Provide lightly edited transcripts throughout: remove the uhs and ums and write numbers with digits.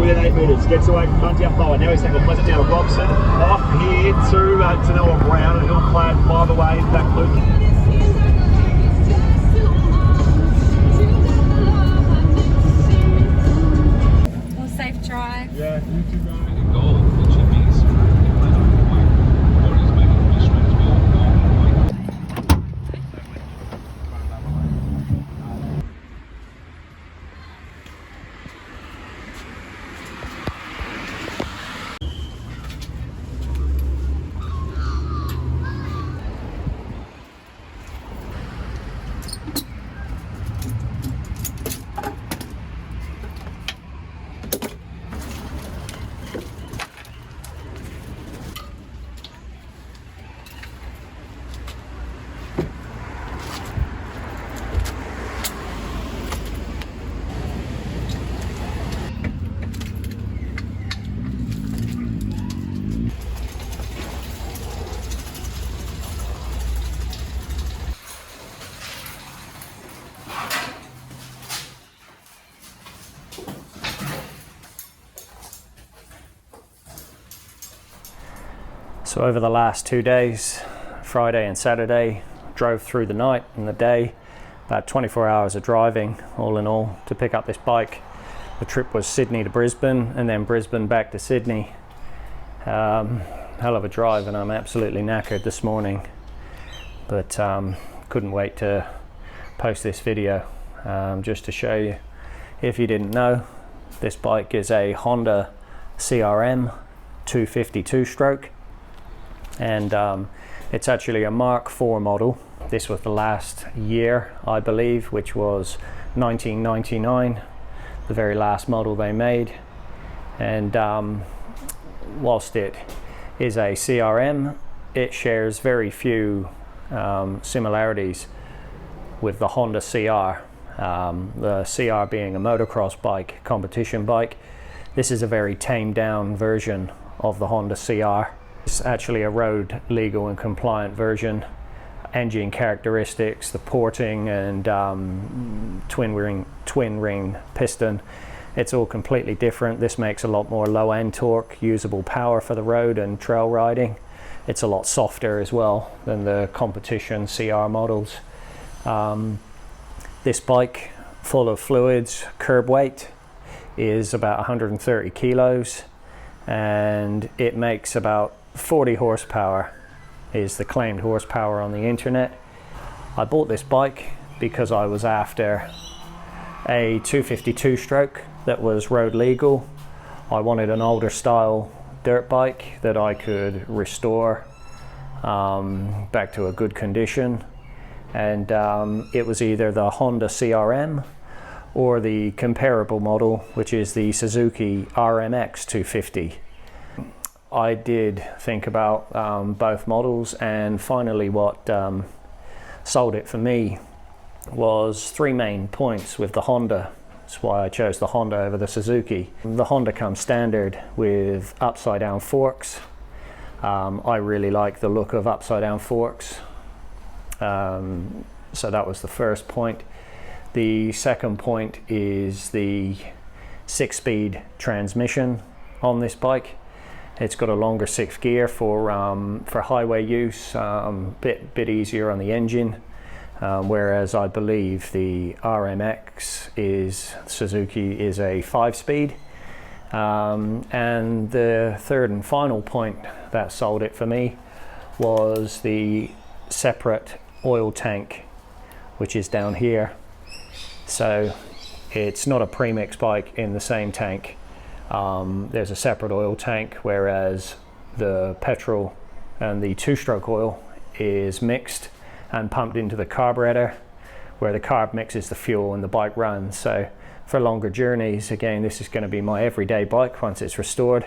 within 8 metres. Gets away from Bunty up forward. Now he's taking a pleasant down to Robson. Off here to Noah Brown, and he'll play it by the way. Back Luke. Safe drive. Yeah, you too, guys. So over the last 2 days, Friday and Saturday, drove through the night and the day, about 24 hours of driving all in all to pick up this bike. The trip was Sydney to Brisbane and then Brisbane back to Sydney. Hell of a drive, and I'm absolutely knackered this morning, but couldn't wait to post this video just to show you. If you didn't know, this bike is a Honda CRM250 two-stroke, and it's actually a Mark IV model. This was the last year, I believe, which was 1999, the very last model they made. And whilst it is a CRM, it shares very few similarities with the Honda CR. The CR being a motocross bike, competition bike. This is a very tamed down version of the Honda CR. It's actually a road legal and compliant version. Engine characteristics, the porting and twin ring piston, it's all completely different. This makes a lot more low end torque, usable power for the road and trail riding. It's a lot softer as well than the competition CR models. This bike, full of fluids, curb weight is about 130 kilos, and it makes about 40 horsepower is the claimed horsepower on the internet. I bought this bike because I was after a 252 stroke that was road legal. I wanted an older style dirt bike that I could restore back to a good condition, and it was either the Honda CRM or the comparable model, which is the Suzuki RMX250. I did think about both models, and finally what sold it for me was three main points with the Honda. That's why I chose the Honda over the Suzuki. The Honda comes standard with upside down forks. I really like the look of upside down forks. So that was the first point. The second point is the 6-speed transmission on this bike. It's got a longer 6th gear for highway use, bit easier on the engine, whereas I believe the RMX Suzuki is a 5-speed. And the third and final point that sold it for me was the separate oil tank, which is down here. So it's not a premix bike in the same tank. There's a separate oil tank, whereas the petrol and the two-stroke oil is mixed and pumped into the carburetor, where the carb mixes the fuel and the bike runs. So for longer journeys, again, this is going to be my everyday bike once it's restored.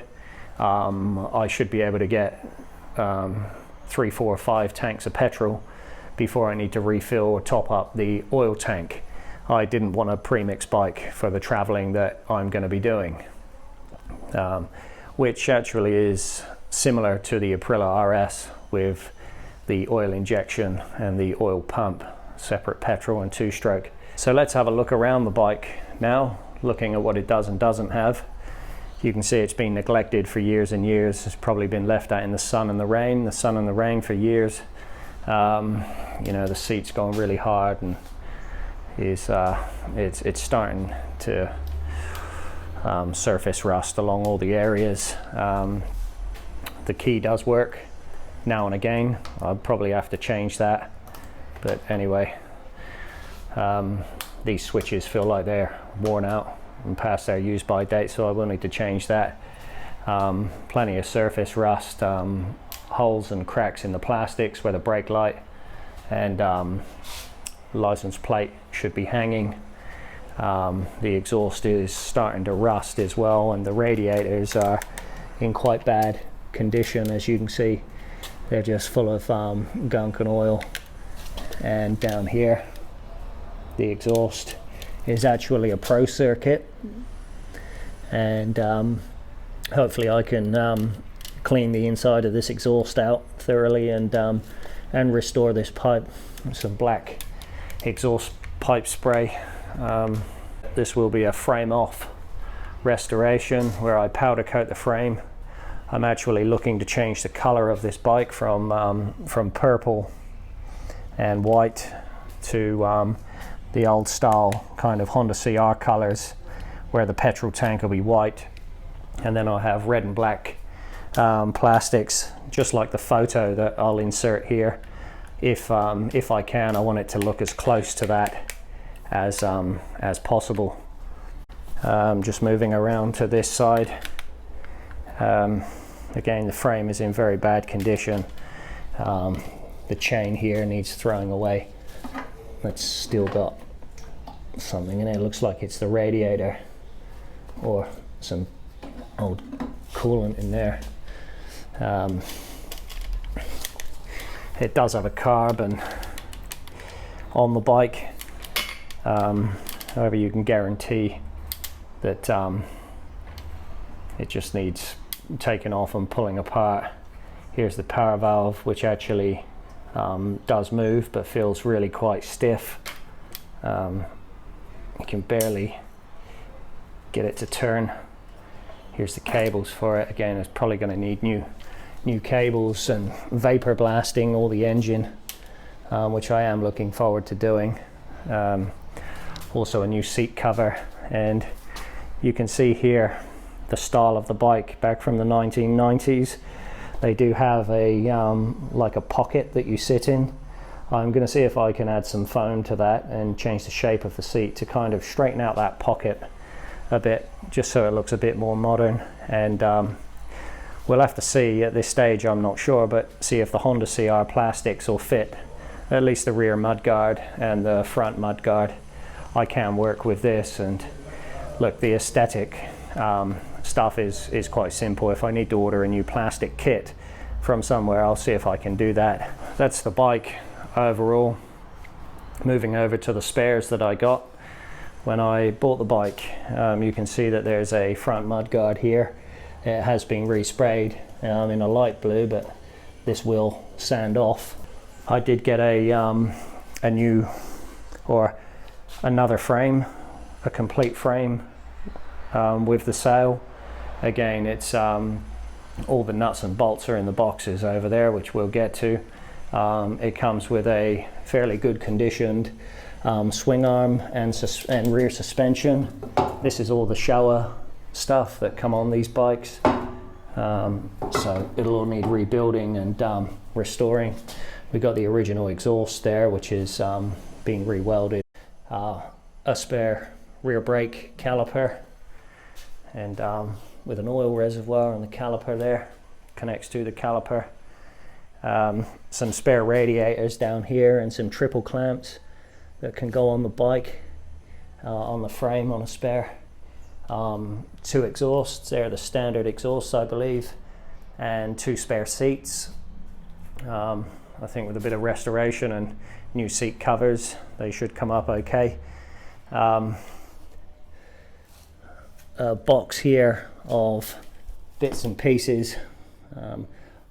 I should be able to get 3, 4, 5 tanks of petrol before I need to refill or top up the oil tank. I didn't want a premix bike for the traveling that I'm going to be doing. Which actually is similar to the Aprilia RS with the oil injection and the oil pump, separate petrol and two-stroke. So let's have a look around the bike now, looking at what it does and doesn't have. You can see it's been neglected for years and years. It's probably been left out in the sun and the rain for years. You know, the seat's gone really hard and it's starting to surface rust along all the areas. The key does work now and again. I'll probably have to change that, but anyway, these switches feel like they're worn out and past their use by date, so I will need to change that. Plenty of surface rust, holes and cracks in the plastics where the brake light and license plate should be hanging. The exhaust is starting to rust as well, and the radiators are in quite bad condition. As you can see, they're just full of gunk and oil. And down here, the exhaust is actually a pro circuit, and hopefully I can clean the inside of this exhaust out thoroughly and restore this pipe. Some black exhaust pipe spray. This will be a frame off restoration where I powder coat the frame. I'm actually looking to change the color of this bike from purple and white to the old style kind of Honda CR colors, where the petrol tank will be white, and then I'll have red and black plastics, just like the photo that I'll insert here. If I can, I want it to look as close to that as possible. Just moving around to this side. Again, the frame is in very bad condition. The chain here needs throwing away. It's still got something in it. It looks like it's the radiator or some old coolant in there. It does have a carbon on the bike. However, you can guarantee that it just needs taking off and pulling apart. Here's the power valve, which actually does move but feels really quite stiff. You can barely get it to turn. Here's the cables for it. Again, it's probably going to need new cables and vapor blasting all the engine, which I am looking forward to doing. Also a new seat cover, and you can see here the style of the bike back from the 1990s. They do have a like a pocket that you sit in. I'm going to see if I can add some foam to that and change the shape of the seat to kind of straighten out that pocket a bit, just so it looks a bit more modern. And we'll have to see at this stage, I'm not sure, but see if the Honda CR plastics will fit at least the rear mudguard and the front mudguard. I can work with this, and look, the aesthetic stuff is quite simple. If I need to order a new plastic kit from somewhere, I'll see if I can do that. That's the bike overall. Moving over to the spares that I got when I bought the bike, you can see that there's a front mudguard here. It has been resprayed in a light blue, but this will sand off. I did get a new, or another frame, a complete frame with the sail. Again, it's all the nuts and bolts are in the boxes over there, which we'll get to. It comes with a fairly good conditioned swing arm and rear suspension. This is all the shower stuff that come on these bikes, so it'll all need rebuilding and restoring. We got the original exhaust there, which is being re-welded. A spare rear brake caliper, and with an oil reservoir on the caliper there, connects to the caliper. Some spare radiators down here and some triple clamps that can go on the bike, on the frame, on a spare. 2 exhausts, they're the standard exhausts I believe, and 2 spare seats. I think with a bit of restoration and new seat covers, they should come up okay. A box here of bits and pieces. I'm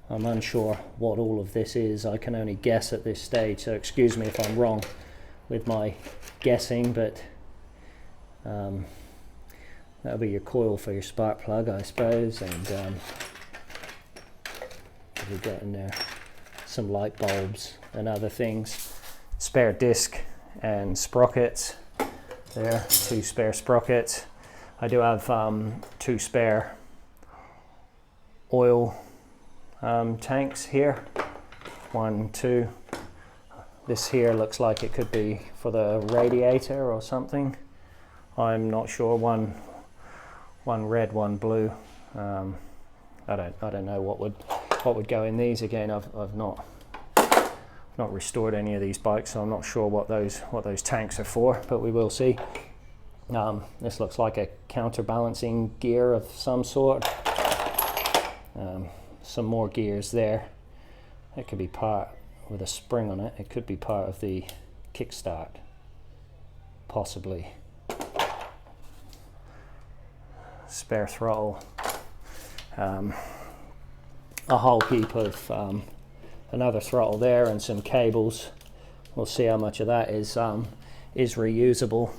unsure what all of this is. I can only guess at this stage, so excuse me if I'm wrong with my guessing, but that'll be your coil for your spark plug, I suppose, and we've got in there some light bulbs and other things. Spare disc and sprockets there, 2 spare sprockets. I do have 2 spare oil tanks here, 1, 2. This here looks like it could be for the radiator or something. I'm not sure. One red, 1 blue. I don't know what would go in these. Again, I've not restored any of these bikes, so I'm not sure what those tanks are for, but we will see. This looks like a counterbalancing gear of some sort. Some more gears there. It could be part with a spring on it. It could be part of the kickstart, possibly. Spare throttle. A whole heap of another throttle there and some cables. We'll see how much of that is reusable.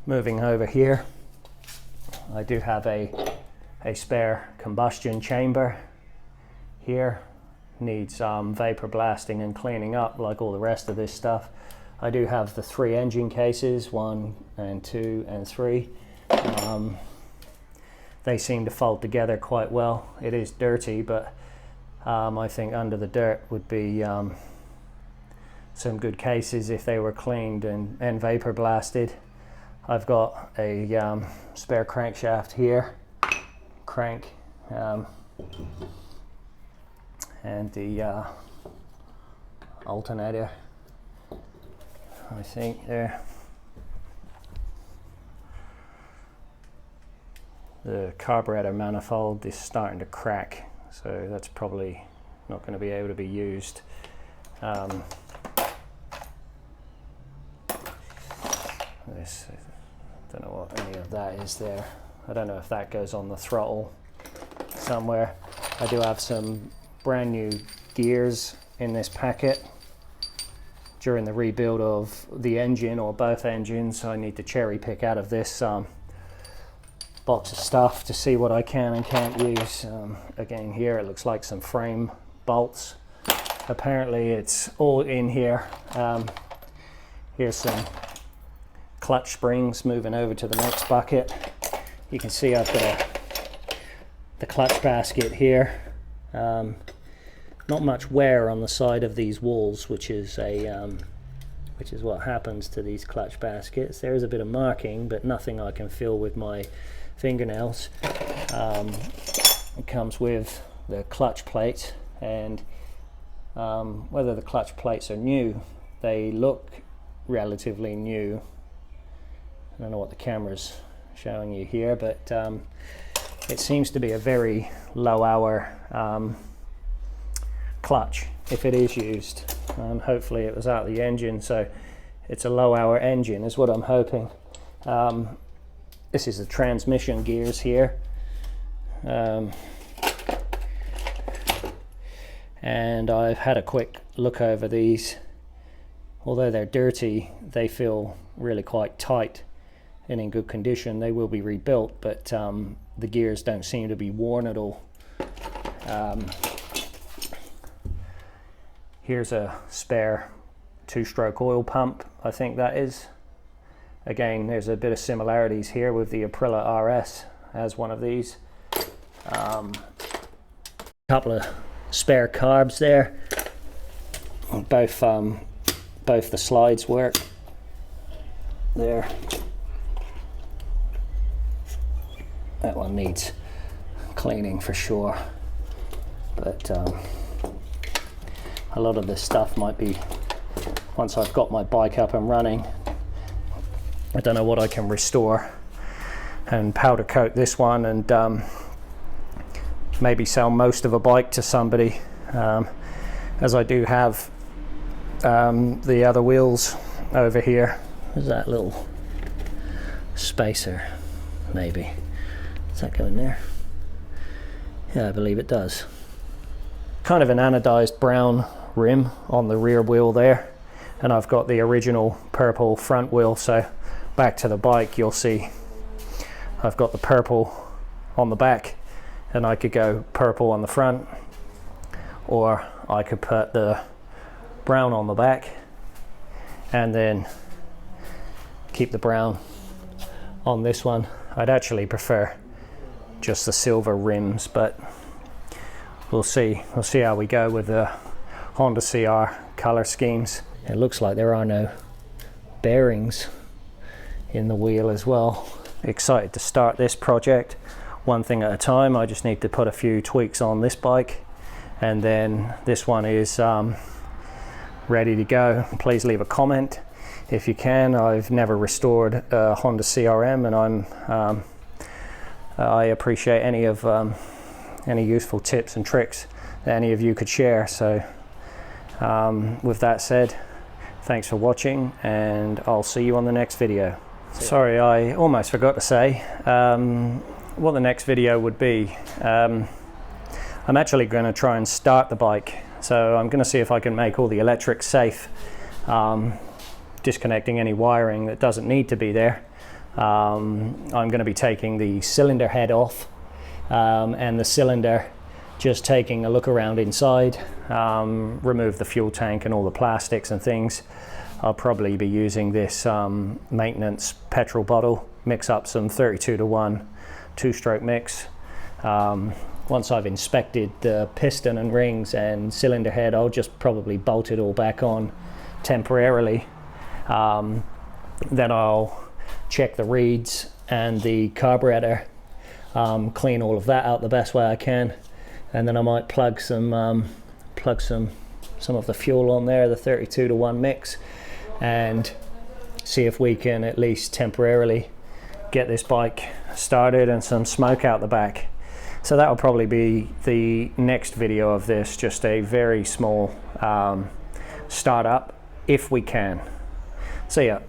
Moving over here, I do have a spare combustion chamber here. Needs vapor blasting and cleaning up like all the rest of this stuff. I do have the 3 engine cases, 1 and 2 and 3. They seem to fold together quite well. It is dirty, but I think under the dirt would be some good cases if they were cleaned and vapor blasted. I've got a spare crankshaft here, crank, and the alternator, I think, there. The carburetor manifold is starting to crack, so that's probably not going to be able to be used. This, I don't know what any of that is there. I don't know if that goes on the throttle somewhere. I do have some brand new gears in this packet. During the rebuild of the engine or both engines, I need to cherry pick out of this box of stuff to see what I can and can't use. Again, here it looks like some frame bolts. Apparently it's all in here. Here's some clutch springs. Moving over to the next bucket, you can see I've got the clutch basket here. Not much wear on the side of these walls, which is what happens to these clutch baskets. There is a bit of marking, but nothing I can feel with my fingernails. It comes with the clutch plates, and whether the clutch plates are new, they look relatively new. I don't know what the camera's showing you here, but it seems to be a very low hour clutch if it is used. Hopefully it was out of the engine, so it's a low hour engine is what I'm hoping. This is the transmission gears here, and I've had a quick look over these. Although they're dirty, they feel really quite tight and in good condition. They will be rebuilt, but the gears don't seem to be worn at all. Here's a spare 2-stroke oil pump, I think that is. Again, there's a bit of similarities here with the Aprilia RS as one of these. Couple of spare carbs there. Both the slides work there. That one needs cleaning for sure, but a lot of this stuff might be, once I've got my bike up and running, I don't know what I can restore and powder coat this one and maybe sell most of a bike to somebody, as I do have the other wheels over here. There's that little spacer, maybe. Does that go in there? Yeah, I believe it does. Kind of an anodized brown rim on the rear wheel there, and I've got the original purple front wheel, so back to the bike, you'll see I've got the purple on the back, and I could go purple on the front, or I could put the brown on the back and then keep the brown on this one. I'd actually prefer just the silver rims, but we'll see how we go with the Honda CR color schemes. It looks like there are no bearings in the wheel as well. Excited to start this project one thing at a time. I just need to put a few tweaks on this bike, and then this one is ready to go. Please leave a comment if you can. I've never restored a Honda CRM, and I appreciate any useful tips and tricks that any of you could share. So with that said, thanks for watching, and I'll see you on the next video. Sorry, I almost forgot to say what the next video would be. I'm actually going to try and start the bike, so I'm going to see if I can make all the electrics safe, disconnecting any wiring that doesn't need to be there. I'm going to be taking the cylinder head off, and the cylinder, just taking a look around inside, remove the fuel tank and all the plastics and things. I'll probably be using this maintenance petrol bottle, mix up some 32:1 two-stroke mix. Once I've inspected the piston and rings and cylinder head, I'll just probably bolt it all back on temporarily. Then I'll check the reeds and the carburetor, clean all of that out the best way I can, and then I might plug some of the fuel on there, the 32:1 mix, and see if we can at least temporarily get this bike started and some smoke out the back. So that'll probably be the next video of this, just a very small startup if we can. See ya.